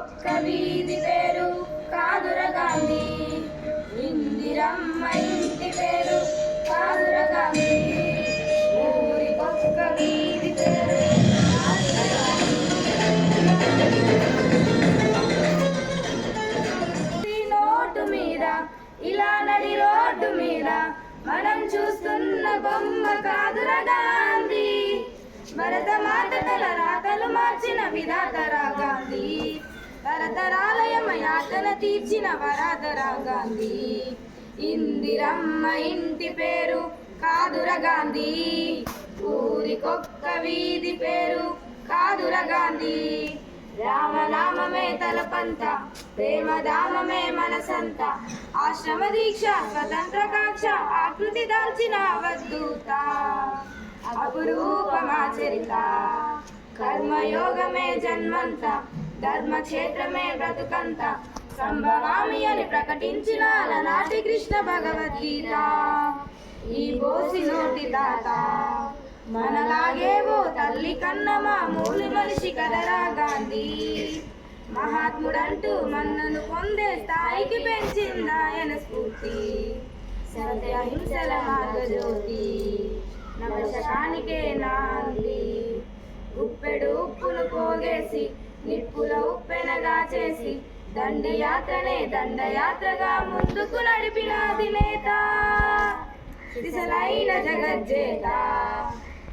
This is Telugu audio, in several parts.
ఊరికొక్క వీధి పేరు కాదుర గాంధీ, ఇందిరమ్మ ఇంటి పేరు కాదుర గాంధీ, ఊరికొక్క వీధి పేరు కాదుర గాంధీ. నోటు మీద ఇలా నడి రోడ్డు మీద మనం చూస్తున్న బొమ్మ కాదుర గాంధీ, భరతమాత తల రాతలు మార్చిన విధాతరా గాంధీ, తరతరాలయమ యాతన తీర్చిన వరాతరా గాంధీ, ఇందిరమ్మ ఇంటి పేరు కాదుర గాంధీ, ఊరికొక్క వీధి పేరు కాదుర గాంధీ, రామనామమే తలపంత ప్రేమధామమే మనసంత, ఆశ్రమ దీక్ష స్వతంత్ర కాక్ష ఆకృతి దాల్చిన అవధూత, అపురూపమా చరిత కర్మయోగమే జన్మంత, ధర్మక్షేత్రమే బ్రతుకంత, సంభవామి అని ప్రకటించిన నాటి కృష్ణ భగవద్గీత, ఈ బోసి నోటి తాత మనలాగే ఓ తల్లి కన్న మామూలు మనిషి కదరా గాంధీ, మహాత్ముడంటూ మన్నను పొందే స్థాయికి పెంచిందాయన స్ఫూర్తి, సత్యహింసల మార్గజ్యోతి నవశకానికే నాంది, ఉప్పెడు ఉప్పును పోగేసి నిప్పుల ఉప్పెనగా చేసి దండయాత్రనే దండయాత్రగా ముందుకు నడిపిన అధినేత, సిసలైన జగజ్జేత,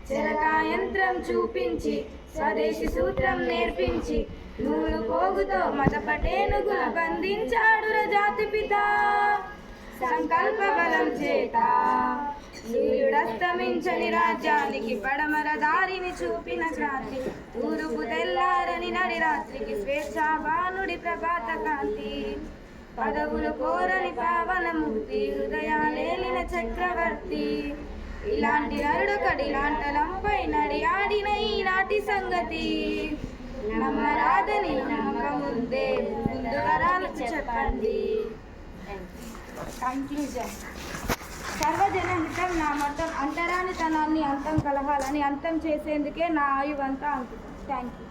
చెరకా యంత్రం చూపించి స్వదేశీ సూత్రం నేర్పించి నూలు పోగుతో మతపటేనుగులు బంధించాడు జాతి పిత, సంకల్ప బలం చేత సూర్యుడస్తమించని రాజ్యానికి పడమర దారిని చూపిన క్రాంతి, తూరుపు తెల్లారని నడి రాత్రికి స్వేచ్ఛాభానుడి ప్రభాత కాంతి, పదవులు కోరని పావనమూర్తి హృదయాలేలిన చక్రవర్తి, ఇలాంటి నరుడొకడి లాంటలంపై నడియాడిన ఈనాటి సంగతి, నమ్మరాదని నమ్మకముందే ముందు వరాలకు చెప్పండి. కంక్లూజన్. సర్వజన హితం నా మతం, అంటరానితనాన్ని అంతం కలహాలని అంతం చేసేందుకే నా ఆయువంతా అంకితం. Thank you.